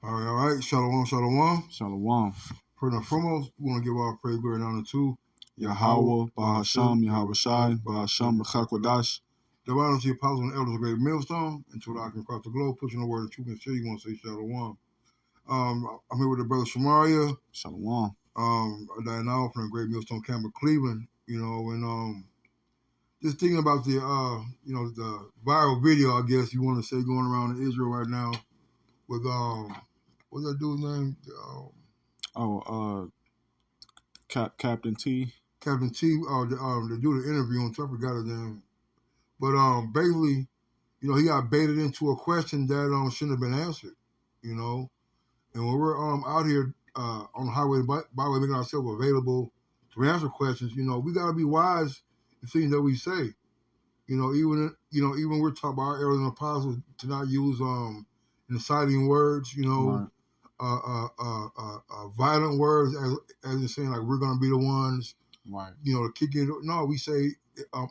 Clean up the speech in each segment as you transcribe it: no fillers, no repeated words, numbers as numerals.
All right. Shalom, shalom. Shalom. First and foremost, we want to give our praise, glory, and honor to Yahweh, Bahasham, Yahweh Shai, Bahasham, Bechakwadash. the honor to the apostles and elders of Great Millstone, and to the can across the globe, pushing the word of truth and shit. You want to say shalom. I'm here with the brother Shamaria. Shalom. That now from the Great Millstone Camp of Cleveland. And just thinking about the the viral video, I guess you want to say, going around in Israel right now with what's that dude's name? Captain T. Captain T. The dude the interview on top, I forgot his name. But basically, he got baited into a question that shouldn't have been answered. And when we're out here on the highway byway making ourselves available to answer questions, we gotta be wise in things that we say. Even we're taught by our elders and apostles to not use inciting words, Right. violent words as in saying like we're gonna be the ones, Right. To kick it. No, we say thus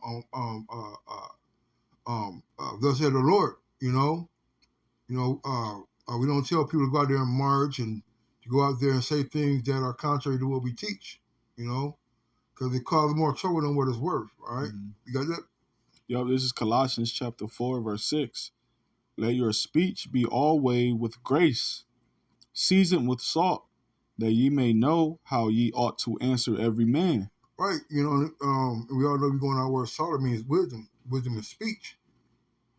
said the Lord. We don't tell people to go out there and march and to go out there and say things that are contrary to what we teach. Because it causes more trouble than what it's worth. All right, You got that? Yo, this is Colossians chapter 4, verse 6. Let your speech be always with grace, seasoned with salt, that ye may know how ye ought to answer every man. Right. We all know we're going out where salt means wisdom. Wisdom is speech.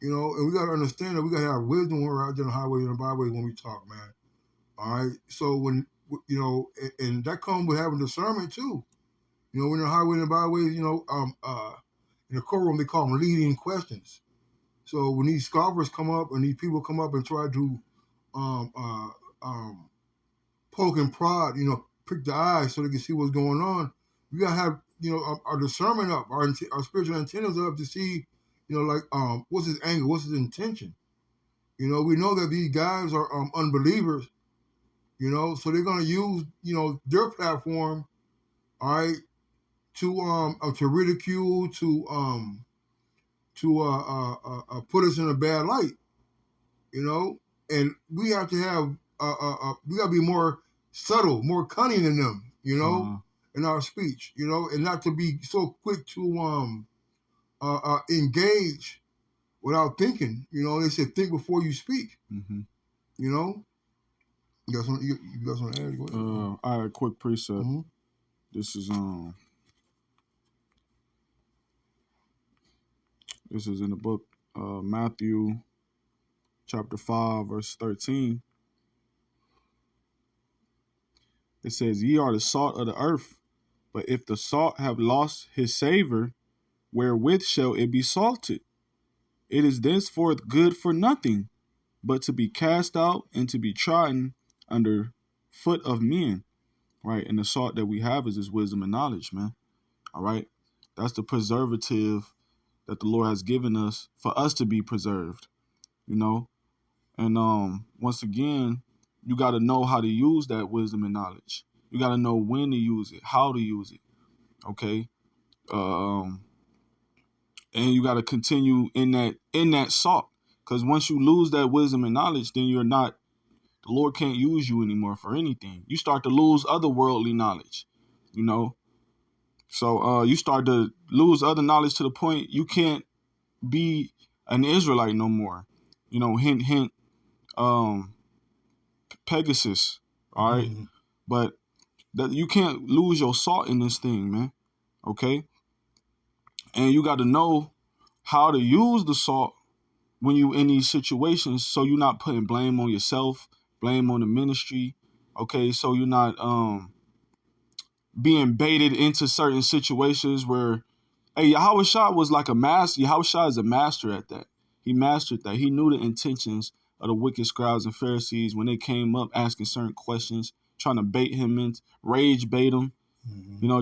And we got to understand that we got to have wisdom when we're out there on the highway and the byway when we talk, man. All right. So when, and that comes with having discernment too. When you're on the highway and the byway, in the courtroom, they call them leading questions. So when these scoffers come up and these people come up and try to poke and prod, prick the eyes so they can see what's going on, we got to have, our discernment up, our spiritual antennas up to see, what's his angle, what's his intention. We know that these guys are unbelievers, so they're going to use, their platform, all right, to ridicule, to put us in a bad light, and we have to have, we got to be more subtle, more cunning than them, in our speech, and not to be so quick to engage without thinking. They said think before you speak. Mm-hmm. You got something to add? Go ahead. All right, quick precept. Mm-hmm. This is in the book Matthew chapter 5, verse 13. It says, ye are the salt of the earth, but if the salt have lost his savor, wherewith shall it be salted? It is thenceforth good for nothing, but to be cast out and to be trodden under foot of men. Right? And the salt that we have is this wisdom and knowledge, man. All right? That's the preservative that the Lord has given us for us to be preserved, And once again, you got to know how to use that wisdom and knowledge. You got to know when to use it, how to use it, okay? And you got to continue in that salt, because once you lose that wisdom and knowledge, then the Lord can't use you anymore for anything. You start to lose other worldly knowledge, So you start to lose other knowledge to the point you can't be an Israelite no more. Hint, hint. Pegasus, all right? Mm-hmm. But that you can't lose your salt in this thing, man, okay? And you got to know how to use the salt when you in these situations, so you're not putting blame on yourself, blame on the ministry, okay? So you're not being baited into certain situations where, hey, Yahweh Shai was like a master. Yahweh Shai is a master at that. He mastered that. He knew the intentions of the wicked scribes and Pharisees when they came up asking certain questions, trying to bait him in, rage bait him,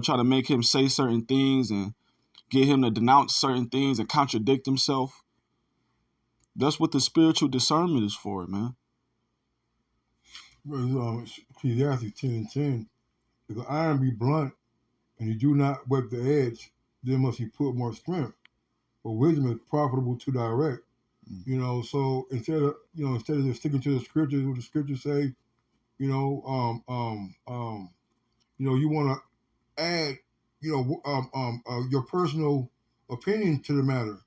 try to make him say certain things and get him to denounce certain things and contradict himself. That's what the spiritual discernment is for, man. Ecclesiastes 10:10. If the iron be blunt and you do not whet the edge, then must he put more strength. But wisdom is profitable to direct. You know, so instead of just sticking to the scriptures, what the scriptures say, you know, you want to add, your personal opinion to the matter,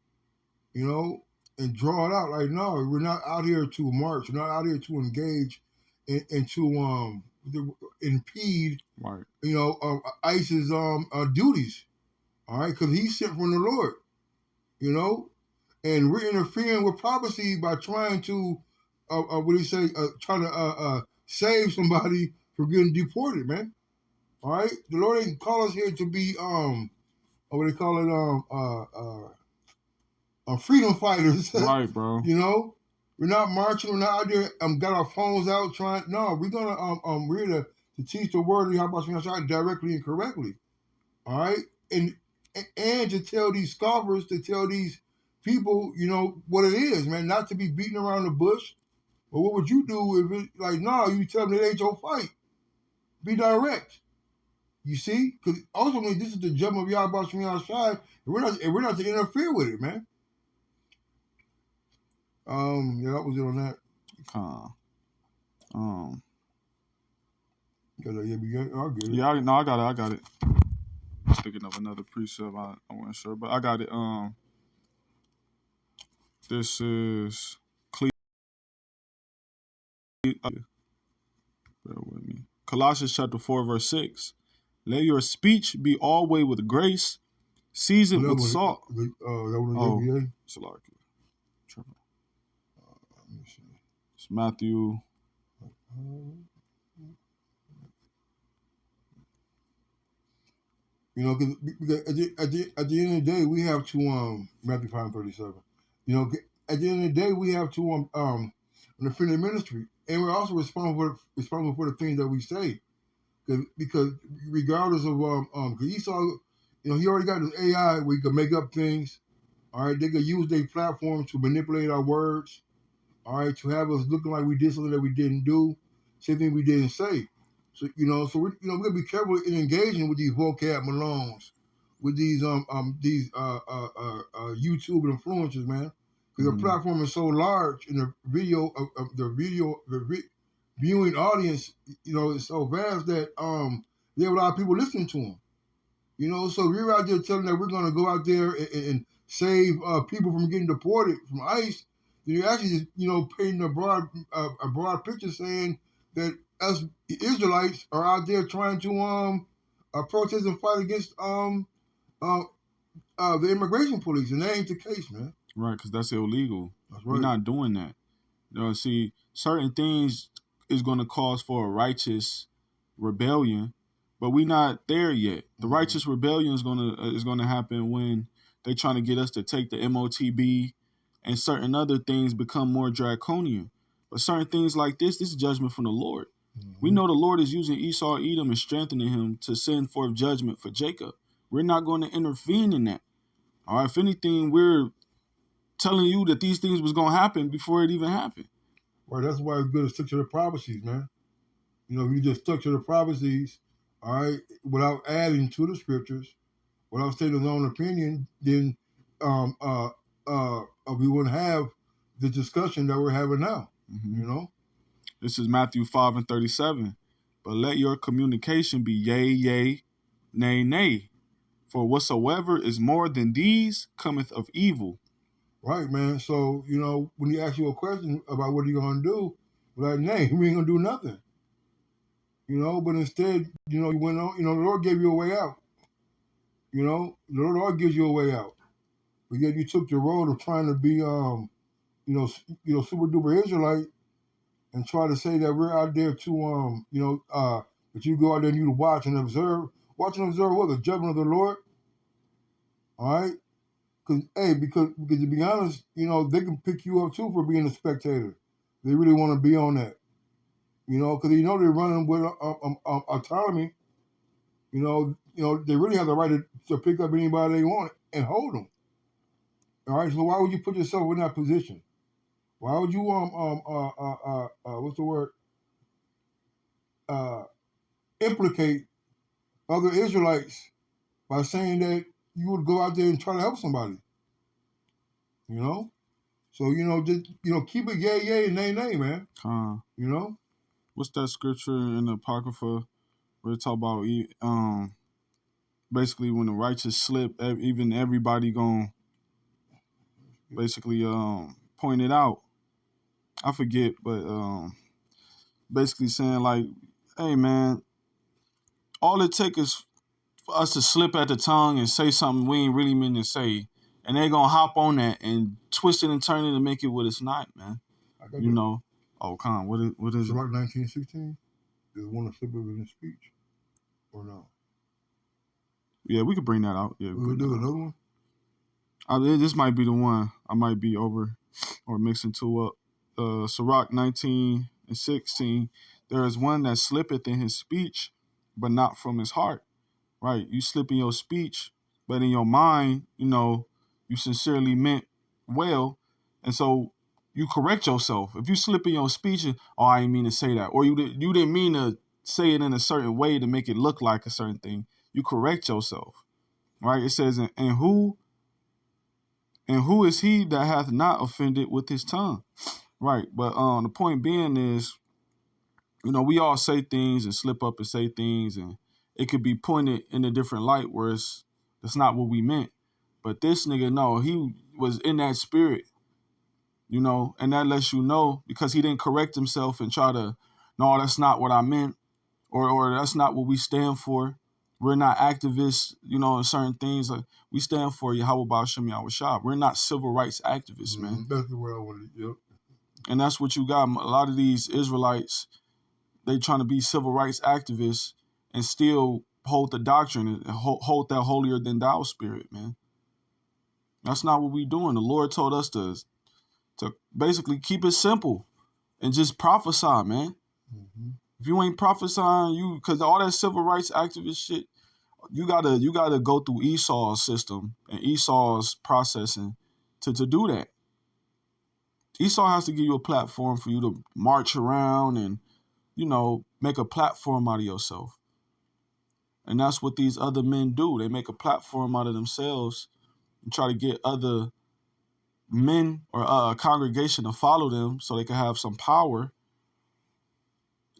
you know, and draw it out. Like, no, we're not out here to march. We're not out here to engage and to impede, Right. ISIS duties. All right, because he's sent from the Lord, you know, and we're interfering with prophecy by trying to, what do you say, trying to save somebody from getting deported, man. All right, the Lord ain't call us here to be what they call it freedom fighters. Right, bro. You know, we're not marching. We're not out there. Got our phones out trying. No, we're gonna we're here to teach the word of Yahweh directly and correctly. All right, and to tell these scoffers, to tell these people, you know what it is, man. Not to be beating around the bush. But what would you do if it like, no, you tell them it ain't your fight. Be direct. You see, because ultimately this is the judgment of Yahweh from outside, and we're not to interfere with it, man. Yeah, that was it on that. I'll get it. Yeah, I got it. Thinking of another precept, I wasn't sure, but I got it. This is bear with me. Colossians chapter 4, verse 6. Let your speech be always with grace, seasoned with salt. That was it's It's Matthew. You know, because at the end of the day, we have to Matthew 5:37. You know, at the end of the day, we have to defend the ministry, and we're also responsible for the things that we say, because regardless of because Esau, he already got this AI where he can make up things. All right, they could use their platform to manipulate our words. All right, to have us looking like we did something that we didn't do, same thing we didn't say. So we're we gotta be careful in engaging with these vocab Malones, with these YouTube influencers, man, because the platform is so large, and the viewing audience, is so vast that there are a lot of people listening to them. You know, so if you're out there telling that we're going to go out there and save people from getting deported from ICE, you're actually just, painting a broad picture saying that us Israelites are out there trying to protest and fight against the immigration police, and that ain't the case, man. Right, because that's illegal. That's right. We're not doing that. See, certain things is going to cause for a righteous rebellion, but we're not there yet. The righteous rebellion is gonna happen when they're trying to get us to take the MOTB, and certain other things become more draconian. But certain things like this is judgment from the Lord. We know the Lord is using Esau, Edom, and strengthening him to send forth judgment for Jacob. We're not going to intervene in that. All right, if anything, we're telling you that these things was going to happen before it even happened. Right, that's why it's good to stick to the prophecies, man. If you just stuck to the prophecies, all right, without adding to the scriptures, without stating his own opinion, then we wouldn't have the discussion that we're having now. This is Matthew 5:37. But let your communication be yea, yea, nay, nay. For whatsoever is more than these cometh of evil. Right, man. So, when you ask you a question about what are you going to do, we're like, nay, we ain't going to do nothing. But instead, you went on, the Lord gave you a way out. The Lord gives you a way out. But yet you took the road of trying to be, super duper Israelite, and try to say that we're out there to, that you go out there and you watch and observe. Watch and observe what? The judgment of the Lord. All right? Because to be honest, they can pick you up too for being a spectator. They really want to be on that. Because they're running with autonomy. They really have the right to pick up anybody they want and hold them. All right, so why would you put yourself in that position? Why would you what's the word? Implicate other Israelites by saying that you would go out there and try to help somebody? So, just, keep it yay, and nay, man. You know? What's that scripture in the Apocrypha where it talk about basically when the righteous slip, even everybody gonna basically point it out. I forget, but basically saying like, hey man, all it takes is for us to slip at the tongue and say something we ain't really mean to say, and they gonna hop on that and twist it and turn it and make it what it's not, man. You know. Oh, Con, what is it? Sirach 19:16. Does one to slip of in his speech, or no? Yeah, we could bring that out. Yeah, we'll do another one. This might be the one. I might be over or mixing two up. Sirach 19:16. There is one that slippeth in his speech, but not from his heart. Right? You slip in your speech, but in your mind, you sincerely meant well, and so you correct yourself. If you slip in your speech, I didn't mean to say that, or you didn't mean to say it in a certain way to make it look like a certain thing, you correct yourself. Right? It says, and who is he that hath not offended with his tongue? Right. But the point being is, we all say things and slip up and say things, and it could be pointed in a different light where that's not what we meant. But this nigga, no, he was in that spirit, and that lets you know because he didn't correct himself and try to, no, that's not what I meant, or that's not what we stand for. We're not activists, in certain things. Like we stand for Yahweh Ba'Shem Yahweh Shah. We're not civil rights activists, man. That's the way I want it. Yep. And that's what you got. A lot of these Israelites, they trying to be civil rights activists and still hold the doctrine and hold that holier than thou spirit, man. That's not what we doing. The Lord told us to basically keep it simple and just prophesy, man. Mm-hmm. If you ain't prophesying, because all that civil rights activist shit, you gotta go through Esau's system and Esau's processing to do that. Esau has to give you a platform for you to march around and make a platform out of yourself. And that's what these other men do. They make a platform out of themselves and try to get other men or a congregation to follow them so they can have some power.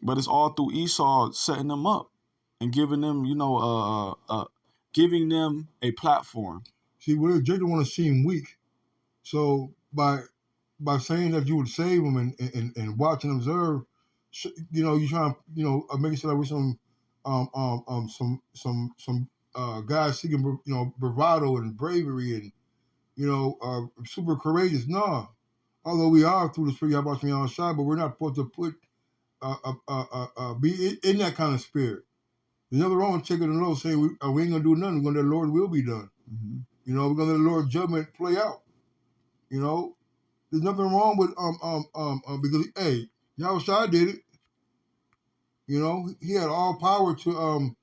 But it's all through Esau setting them up and giving them, giving them a platform. See, Jacob want to seem weak. So by saying that you would save them and watch and observe, you trying to make it sound like we're some guys seeking bravado and bravery and super courageous. No, although we are through the spirit, about to be on side, but we're not supposed to put be in that kind of spirit. There's nothing wrong with taking the Lord saying we ain't gonna do nothing. We're gonna let the Lord will be done. Mm-hmm. We're gonna let the Lord's judgment play out. There's nothing wrong with because hey, Yahushua did it. He had all power to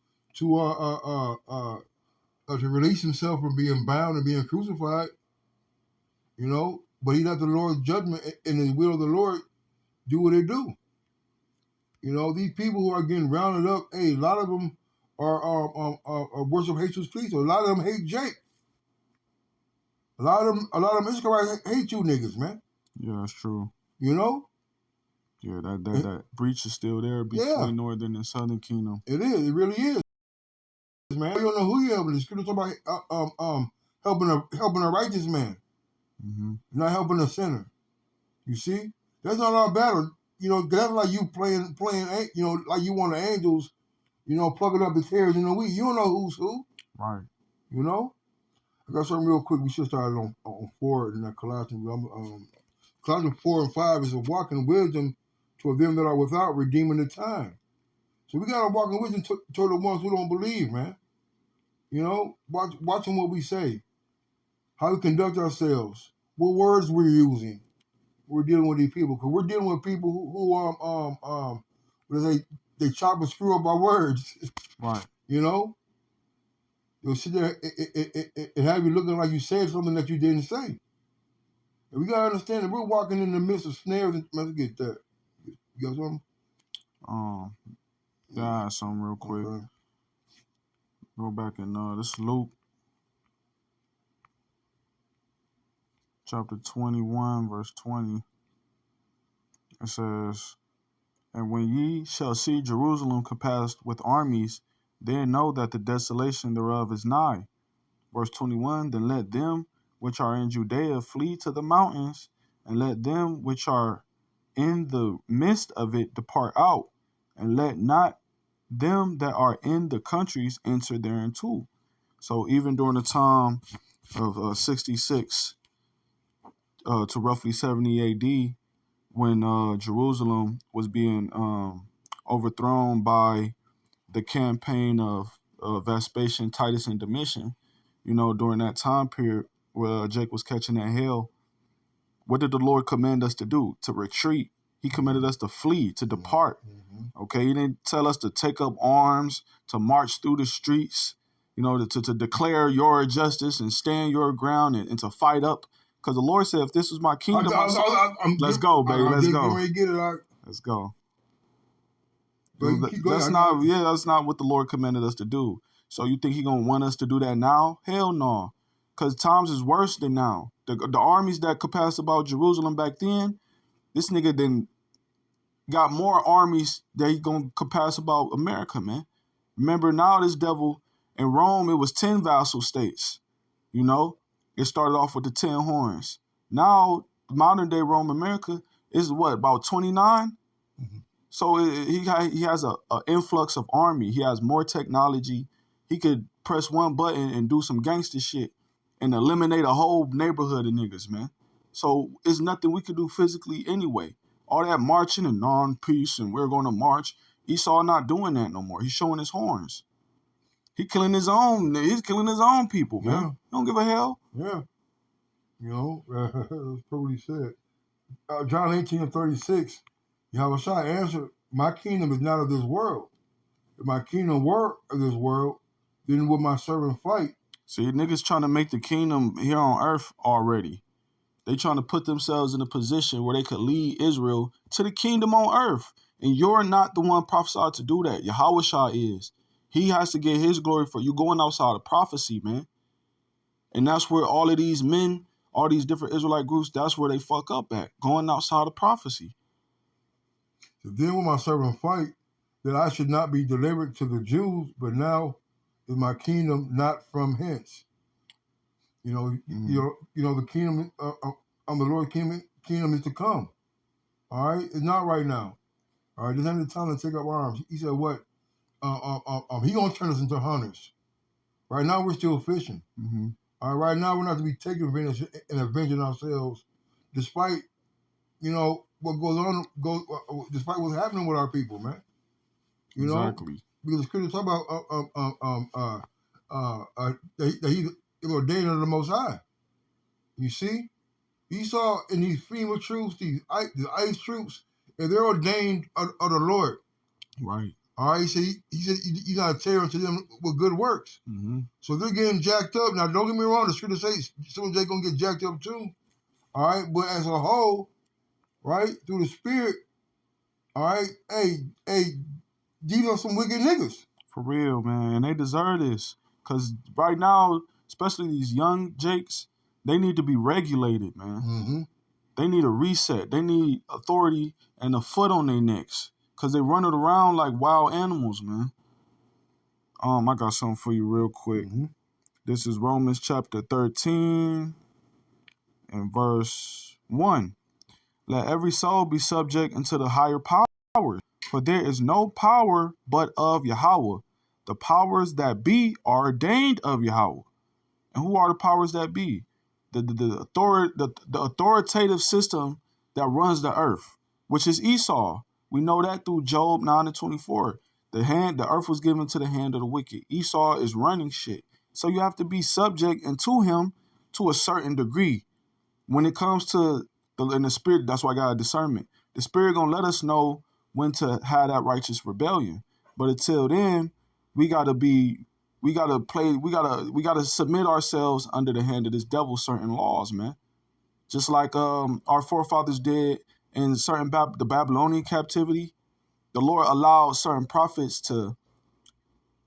release himself from being bound and being crucified. But he let the Lord's judgment and the will of the Lord do what they do. These people who are getting rounded up, hey, a lot of them are worship Jesus Christ. A lot of them hate Jake. A lot of them Israelites hate you niggas, man. Yeah, that's true. Yeah, that breach is still there between Northern and Southern Kingdom. It is. It really is, man. You don't know who you're helping. The scripture talk about helping a righteous man, not helping a sinner. You see, that's not our battle. That's like you playing. Like you want the angels. Plugging up the tares in the wheat. You don't know who's who. Right. I got something real quick. We should start on 4 in that Colossians. Colossians 4 and 5 is a walking wisdom toward them that are without, redeeming the time. So we got to walk in wisdom toward the ones who don't believe, man. Watching what we say, how we conduct ourselves, what words we're using. We're dealing with these people because we're dealing with people who they chop and screw up our words. Right. They'll sit there and have you looking like you said something that you didn't say. And we gotta understand that we're walking in the midst of snares. Let's get that. You got something? Yeah, I have something real quick. Okay. Go back and this Luke chapter 21, verse 20. It says, "And when ye shall see Jerusalem compassed with armies, then know that the desolation thereof is nigh." Verse 21, "Then let them which are in Judea flee to the mountains, and let them which are in the midst of it depart out, and let not them that are in the countries enter thereinto." So even during the time of 66 to roughly 70 AD, when Jerusalem was being overthrown by the campaign of Vespasian, Titus, and Domitian, during that time period where Jake was catching that hell, what did the Lord command us to do? To retreat. He commanded us to flee, to depart. Okay, he didn't tell us to take up arms, to march through the streets, to declare your justice and stand your ground and to fight up. Because the Lord said, if this was my kingdom, let's go, baby. Let's go. Let's go. That's not what the Lord commanded us to do. So you think he gonna want us to do that now? Hell no. Because times is worse than now. The armies that compassed about Jerusalem back then, this nigga then got more armies that he gonna compass about America, man. Remember now this devil in Rome, it was 10 vassal states. It started off with the 10 horns. Now, modern day Rome, America is what, about 29? So he has an influx of army. He has more technology. He could press one button and do some gangster shit and eliminate a whole neighborhood of niggas, man. So it's nothing we could do physically anyway. All that marching and non-peace and we're going to march, Esau not doing that no more. He's showing his horns. He's killing his own people, man. He don't give a hell. Yeah. That's what he said. John 18:36, Yahushua answered, "My kingdom is not of this world. If my kingdom were of this world, then would my servant fight?" See, niggas trying to make the kingdom here on earth already. They trying to put themselves in a position where they could lead Israel to the kingdom on earth. And you're not the one prophesied to do that. Yahushua is. He has to get his glory for you going outside of prophecy, man. And that's where all of these men, all these different Israelite groups, that's where they fuck up at, going outside of prophecy. So then will my servant fight, that I should not be delivered to the Jews, but now is my kingdom not from hence. The kingdom of the Lord kingdom is to come. All right, it's not right now. All right, there's not the time to take up arms. He said, "What? He gonna turn us into hunters. Right now we're still fishing. All right, right now we're not to be taking advantage and avenging ourselves, despite what goes on, despite what's happening with our people, man. Exactly. Because the scripture talk about that he's ordained of the Most High. You see, Esau and these FEMA troops, the ICE troops, and they're ordained of the Lord. Right. All right, he said you got to tear into them with good works. So they're getting jacked up. Now, don't get me wrong, the scripture says soon they're going to get jacked up too. All right, but as a whole, right, through the Spirit, all right, hey, these are some wicked niggas. For real, man. And they deserve this. Because right now, especially these young Jakes, they need to be regulated, man. They need a reset. They need authority and a foot on their necks. Because they run it around like wild animals, man. I got something for you real quick. This is Romans chapter 13 and verse 1. "Let every soul be subject unto the higher powers, for there is no power but of Yahweh. The powers that be are ordained of Yahweh." And who are the powers that be? The authoritative system that runs the earth, which is Esau. We know that through Job 9:24. The earth was given to the hand of the wicked. Esau is running shit. So you have to be subject unto him to a certain degree. When it comes to in the spirit, that's why I got a discernment. The Spirit gonna let us know when to have that righteous rebellion. But until then, we gotta submit ourselves under the hand of this devil, certain laws, man. Just like our forefathers did in the Babylonian captivity. The Lord allowed certain prophets to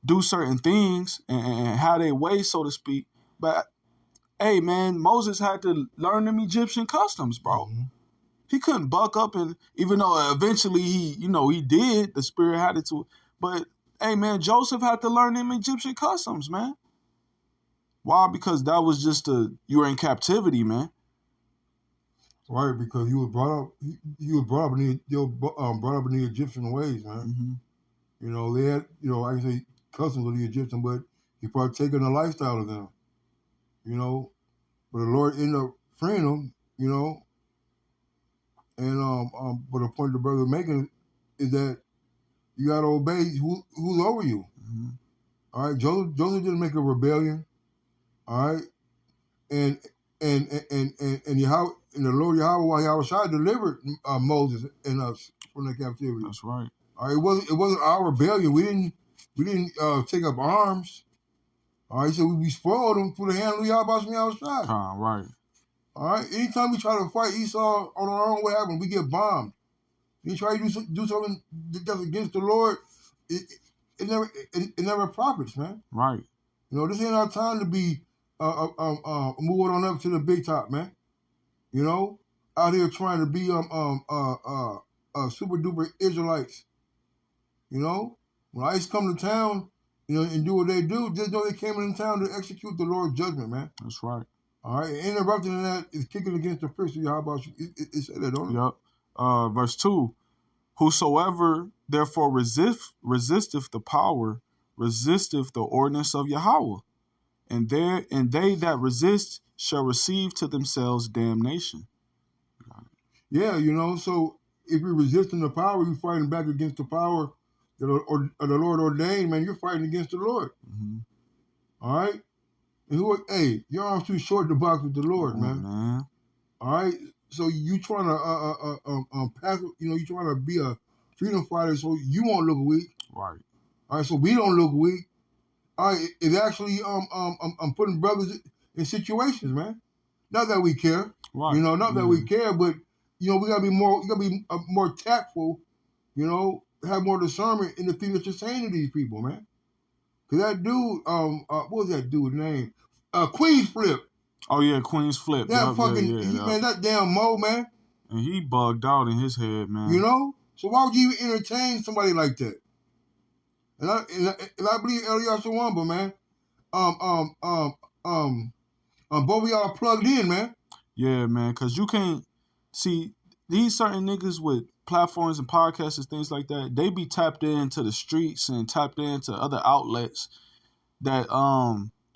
do certain things and have their way, so to speak. But hey, man, Moses had to learn them Egyptian customs, bro. Mm-hmm. He couldn't buck up, and even though eventually he did, the spirit had it to. But hey, man, Joseph had to learn them Egyptian customs, man. Why? Because that was just you were in captivity, man. Right, because you was brought up in the Egyptian ways, man. Mm-hmm. You know, they had, I can say customs of the Egyptian, but he probably taken the lifestyle of them. You know, but the Lord ended up freeing them. You know, and but the point the brother making is that you gotta obey who's over you. Mm-hmm. All right, Joseph didn't make a rebellion. All right, and Yahweh, and the Lord Yahweh Shai delivered Moses and us from the captivity. That's right. All right, it wasn't our rebellion. We didn't take up arms. All right, so we spoiled them through the hand of Yahweh Shai. Right. All right, anytime we try to fight Esau on our own, what happens? We get bombed. You try to do something that's against the Lord, it never profits, man. Right. You know, this ain't our time to be moving on up to the big top, man. You know, out here trying to be super duper Israelites. You know, when ICE come to town, and do what they do, just know they came in town to execute the Lord's judgment, man. That's right. All right, interrupting that is kicking against the pricks. How about you? It said that, don't it? Yep. Verse 2, whosoever therefore resisteth the power, resisteth the ordinance of Yahweh, and they that resist shall receive to themselves damnation. Yeah, so if you're resisting the power, you're fighting back against the power that the Lord ordained, man. You're fighting against the Lord. Mm-hmm. All right? And your arm's too short to box with the Lord, man. All right? So you trying to pass, you trying to be a freedom fighter so you won't look weak. Right. All right, so we don't look weak. All right, it's actually putting brothers in situations, man. Not that we care. Right. Not that we care, but we gotta be more. You gotta be more tactful. Have more discernment in the things that you're saying to these people, man. Cause that dude, what was that dude's name? Queen's Flip. Oh yeah, Queen's Flip. That man, that damn Mo, man. And he bugged out in his head, man. So why would you even entertain somebody like that? And I believe Elias Shawamba, man. Both of y'all plugged in, man. Yeah, man, because you can't see these certain niggas with platforms and podcasts and things like that. They be tapped into the streets and tapped into other outlets that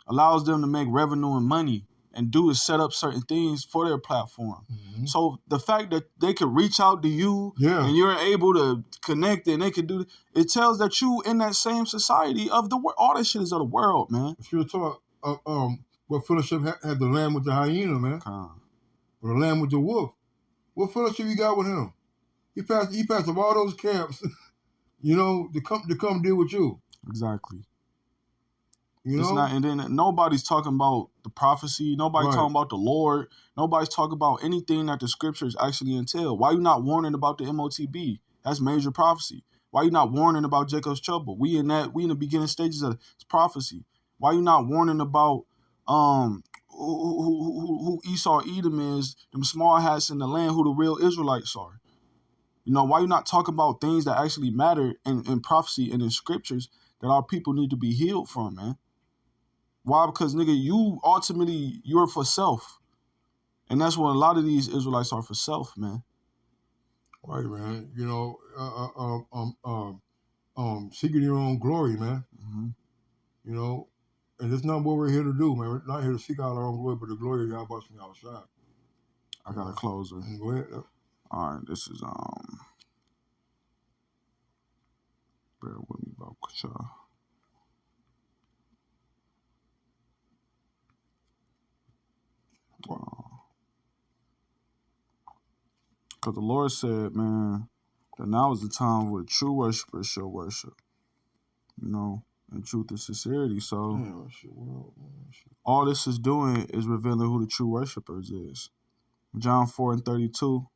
allows them to make revenue and money and do is set up certain things for their platform. Mm-hmm. So the fact that they could reach out to you and you're able to connect and they can do it tells that you in that same society of the world. All that shit is of the world, man. If you talk what fellowship had the lamb with the hyena, man? Or the lamb with the wolf. What fellowship you got with him? He passed of all those camps, to come deal with you. Exactly. And then nobody's talking about the prophecy. Nobody's talking about the Lord. Nobody's talking about anything that the scriptures actually entail. Why you not warning about the MOTB? That's major prophecy. Why you not warning about Jacob's trouble? We in the beginning stages of prophecy. Why you not warning about who Esau Edom is, them small hats in the land, who the real Israelites are? Why you not talking about things that actually matter in prophecy and in scriptures that our people need to be healed from, man? Why? Because, nigga, you're for self. And that's what a lot of these Israelites are, for self, man. Right, man. Seeking your own glory, man. Mm-hmm. And that's not what we're here to do, man. We're not here to seek out our own glory, but the glory of Yahweh from outside. I got a closer. Go ahead. All right, this is bear with me, about y'all. Wow. Because the Lord said, man, that now is the time where true worshipers shall worship. In truth and sincerity. So all this is doing is revealing who the true worshipers is. John 4:32.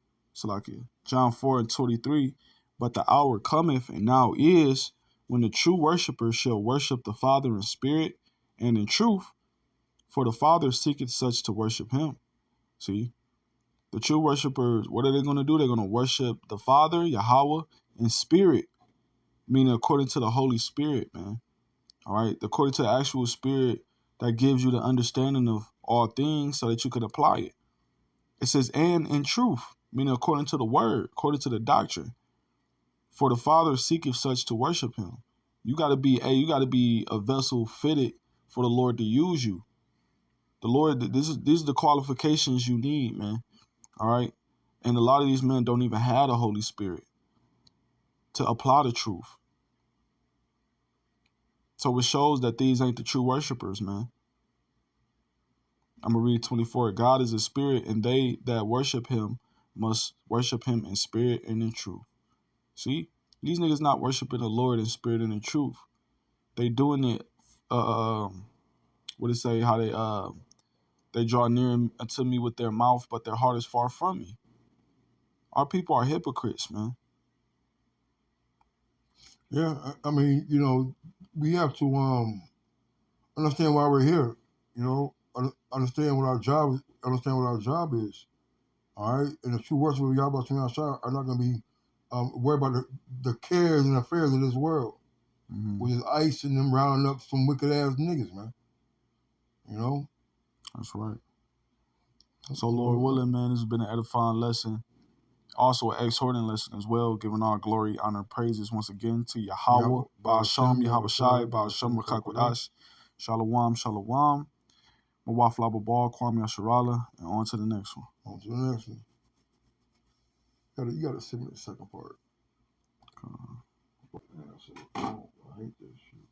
John 4:23. But the hour cometh, and now is, when the true worshipers shall worship the Father in spirit and in truth. For the Father seeketh such to worship him. See, the true worshipers, what are they going to do? They're going to worship the Father, Yahweh, in spirit, meaning according to the Holy Spirit, man. All right, according to the actual Spirit that gives you the understanding of all things so that you can apply it. It says, and in truth, meaning according to the word, according to the doctrine. For the Father seeketh such to worship him. You got to be a vessel fitted for the Lord to use you. The Lord, these are the qualifications you need, man. All right. And a lot of these men don't even have the Holy Spirit to apply the truth. So it shows that these ain't the true worshipers, man. I'm going to read 24. God is a spirit, and they that worship him must worship him in spirit and in truth. See? These niggas not worshiping the Lord in spirit and in truth. They doing it, what it say, how they draw near unto me with their mouth, but their heart is far from me. Our people are hypocrites, man. Yeah, I mean, we have to understand why we're here. Understand what our job is. All right, and the true worshipers of Yahweh Shem Yahshua are not going to be worried about the cares and affairs of this world, which is ICE and them rounding up some wicked ass niggas, man. That's right. So, Lord willing, man, this has been an edifying lesson. Also an exhorting lesson as well, giving all glory, honor, praises once again to Yahweh, Ba'ashem, Yahweh Shai, Ba'ashem, Rakakwadash, Shalom, Shalom, Mawaf Lababal, Kwame Asharala, and on to the next one. On to the next one. You got to send me the second part. I hate this shit.